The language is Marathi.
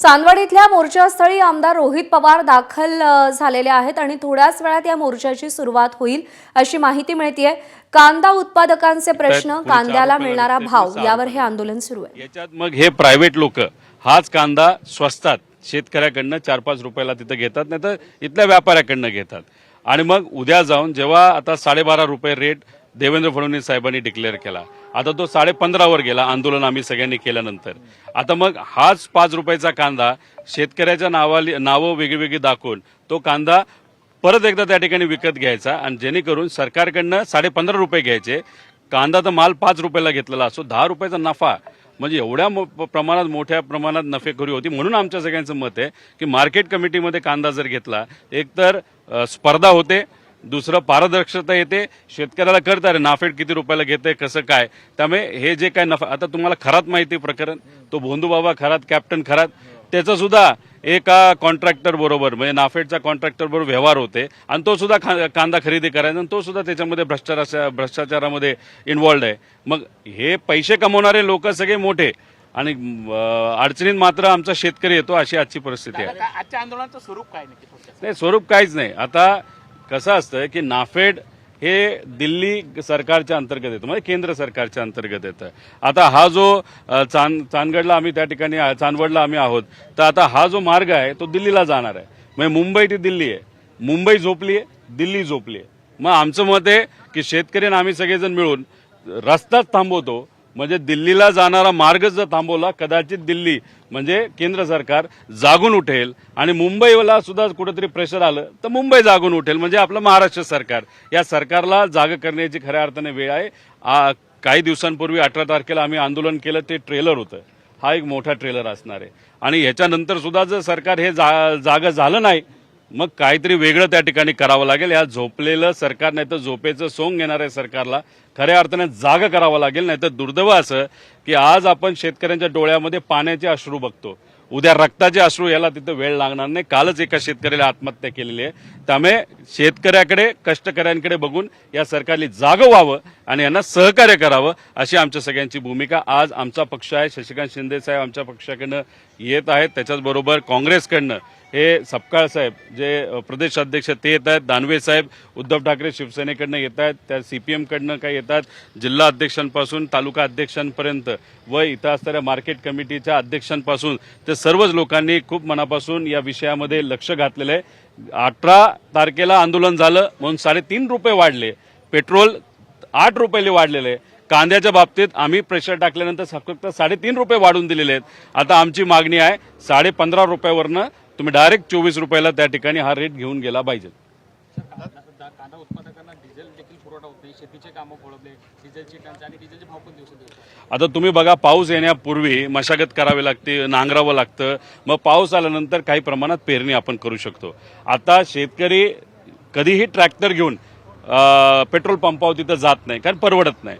चांदवड इथल्या मोर्चास्थळी आमदार रोहित पवार दाखल झालेले आहेत आणि थोड्याच वेळात या मोर्चाची सुरुवात होईल अशी माहिती मिळतेय। कांदा उत्पादकांचे प्रश्न, कांद्याला मिळणारा भाव यावर हे आंदोलन सुरू आहे। याच्यात मग हे प्रायव्हेट लोक हाच कांदा स्वस्तात शेतकऱ्याकडनं 4-5 रुपयाला तिथे घेतात, नाही तर इथल्या व्यापाऱ्याकडनं घेतात। आणि मग उद्या जाऊन जेव्हा आता 12.5 रुपये रेट देवेंद्र फडणवीस साहेबांनी डिक्लेअर केला, आता तो 15.5 वर गेला आंदोलन आम्ही सगळ्यांनी केल्यानंतर। आता मग हाच 5 रुपयाचा कांदा शेतकऱ्याच्या नावं वेगळी दाखवून तो कांदा परत एकदा त्या ठिकाणी विकत घ्यायचा आणि जेणेकरून सरकारकडनं 15.5 रुपये घ्यायचे। कांदा तर माल 5 रुपयाला घेतलेला असो, 10 रुपयाचा नफा म्हणजे एवढ्या प्रमाणात मोठ्या प्रमाणात नफेखोरी होती। म्हणून आमच्या सगळ्यांचं मत आहे की मार्केट कमिटीमध्ये कांदा जर घेतला, एकतर स्पर्धा होते, दुसरं पारदर्शकता येते, शेतकऱ्याला कळतं रे नाफेड किती रुपयाला घेते कसं काय। त्यामुळे हे जे काय नफा, आता तुम्हाला खरात माहिती प्रकरण, तो भोंदूबाबा खरात, कॅप्टन खरात, त्याचं सुद्धा एका कॉन्ट्रॅक्टर बरोबर म्हणजे नाफेडचा कॉन्ट्रॅक्टर बरोबर व्यवहार होते आणि तो सुद्धा कांदा खरेदी करायचा आणि तो सुद्धा त्याच्यामध्ये भ्रष्टाचारामध्ये इन्व्हॉल्ड आहे। मग हे पैसे कमवणारे लोक सगळे मोठे आणि अडचणीत मात्र आमचा शेतकरी येतो, अशी आजची परिस्थिती आहे। आजच्या आंदोलनाचं स्वरूप काय नाही, स्वरूप काहीच नाही। आता कसं असतं की नाफेड हे दिल्ली सरकारच्या अंतर्गत येतं, म्हणजे केंद्र सरकारच्या अंतर्गत येतं। आता हा जो चांदगडला आम्ही त्या ठिकाणी चांदवडला आम्ही आहोत, तर आता हा जो मार्ग आहे तो दिल्लीला जाणार आहे। म्हणजे मुंबई ते दिल्ली आहे, मुंबई झोपली आहे, दिल्ली झोपली आहे। मग आमचं मत आहे की शेतकरी आणि आम्ही सगळेजण मिळून रस्ताच थांबवतो, म्हणजे दिल्लीला जाणारा मार्ग जर थांबवला, कदाचित दिल्ली म्हणजे केंद्र सरकार जागून उठेल आणि मुंबईला सुद्धा कुठेतरी प्रेशर आलं तर मुंबई जागून उठेल। म्हणजे आपलं महाराष्ट्र सरकार, या सरकारला जाग करण्याची खऱ्या अर्थाने वेळ आहे। काही दिवसांपूर्वी 18 तारखेला आम्ही आंदोलन केलं, ते ट्रेलर होतं, हा एक मोठा ट्रेलर असणार आहे। आणि ह्याच्यानंतर सुद्धा जर सरकार हे जागं झालं नाही, मग काहीतरी वेगळं त्या ठिकाणी करावं लागेल। या झोपलेलं सरकार, नाही तर झोपेचं सोंग घेणाऱ्या सरकारला खऱ्या अर्थाने जाग करावं लागेल। नाही तर दुर्दैव असं की आज आपण शेतकऱ्यांच्या डोळ्यामध्ये पाण्याचे अश्रू बघतो, उद्या रक्ताचे अश्रू यायला तिथं वेळ लागणार नाही। कालच एका शेतकऱ्याला आत्महत्या केलेली आहे। त्यामुळे शेतकऱ्याकडे, कष्टकऱ्यांकडे बघून या सरकारने जागं व्हावं आणि यांना सहकार्य करावं, अशी आमच्या सगळ्यांची भूमिका। आज आमचा पक्ष आहे, शशिकांत शिंदे साहेब आमच्या पक्षाकडनं येत आहेत, त्याच्याचबरोबर काँग्रेसकडनं हे सपकाळ साहेब जे प्रदेश अध्यक्ष ते येत आहेत, दानवे साहेब उद्धव ठाकरे शिवसेनेकडनं येत आहेत, त्या CPM कडनं काही येतात, जिल्हा अध्यक्षांपासून तालुका अध्यक्षांपर्यंत व इथं असणाऱ्या मार्केट कमिटीच्या अध्यक्षांपासून ते सर्वच लोकांनी खूप मनापासून या विषयामध्ये लक्ष घातलेलं आहे। 18 तारखेला आंदोलन झालं म्हणून 3.5 रुपये वाढले, पेट्रोल 8 रुपयाले वाढलेले, कांद्याच्या बाबतीत आम्ही प्रेशर टाकल्यानंतर फक्त 3.5 रुपये वाढून दिलेले आहेत। आता आमची मागणी आहे 15.5 रुपयावरनं तुम्ही डायरेक्ट 24 रुपयाला त्या ठिकाणी हा रेट घेऊन गेला पाहिजे। कांदा उत्पादकांना डिझेल देखील पुरवठा होत नाही, शेतीचे कामं खोळंबले, डिझेलची टंचाई आणि डिझेलचे भाव पण दिवसेंदिवस। आता तुम्ही बघा, पाऊस येण्यापूर्वी मशागत करावी लागते, नांगरावं लागतं, मग पाऊस आल्यानंतर काही प्रमाणात पेरणी आपण करू शकतो। आता शेतकरी कधीही ट्रॅक्टर घेऊन पेट्रोल पंपावर तिथं जात नाही, कारण परवडत नाही।